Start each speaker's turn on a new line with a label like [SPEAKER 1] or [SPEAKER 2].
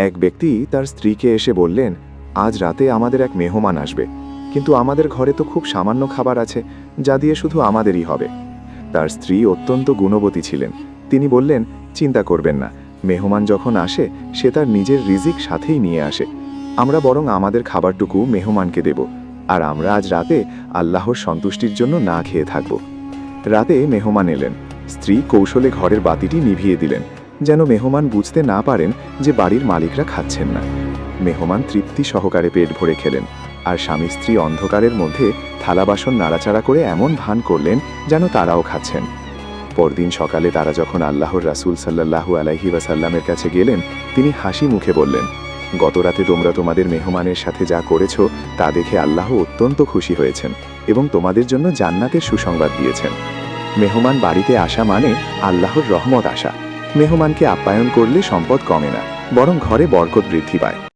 [SPEAKER 1] এক ব্যক্তি তার স্ত্রীকে এসে বললেন, আজ রাতে আমাদের এক মেহমান আসবে, কিন্তু আমাদের ঘরে তো খুব সামান্য খাবার আছে, যা দিয়ে শুধু আমাদেরই হবে। তার স্ত্রী অত্যন্ত গুণবতী ছিলেন। তিনি বললেন, চিন্তা করবেন না, মেহমান যখন আসে সে তার নিজের রিজিক সাথেই নিয়ে আসে। আমরা বরং আমাদের খাবারটুকু মেহমানকে দেব, আর আমরা আজ রাতে আল্লাহর সন্তুষ্টির জন্য না খেয়ে থাকব। রাতে মেহমান এলেন। স্ত্রী কৌশলে ঘরের বাতিটি নিভিয়ে দিলেন, যেন মেহমান বুঝতে না পারেন যে বাড়ির মালিকরা খাচ্ছেন না। মেহমান তৃপ্তি সহকারে পেট ভরে খেলেন, আর স্বামী স্ত্রী অন্ধকারের মধ্যে থালা বাসন নাড়াচাড়া করে এমন ভান করলেন যেন তারাও খাচ্ছেন। পরদিন সকালে তারা যখন আল্লাহর রাসূল সাল্লাল্লাহু আলাইহি ওয়াসাল্লামের কাছে গেলেন, তিনি হাসি মুখে বললেন, গত রাতে তোমরা তোমাদের মেহমানের সাথে যা করেছ তা দেখে আল্লাহ অত্যন্ত খুশি হয়েছেন এবং তোমাদের জন্য জান্নাতের সুসংবাদ দিয়েছেন। মেহমান বাড়িতে আসা মানে আল্লাহর রহমত আসা। মেহমানকে আপ্যায়ন করলে সম্পদ কমে না, বরং ঘরে বরকত বৃদ্ধি পায়।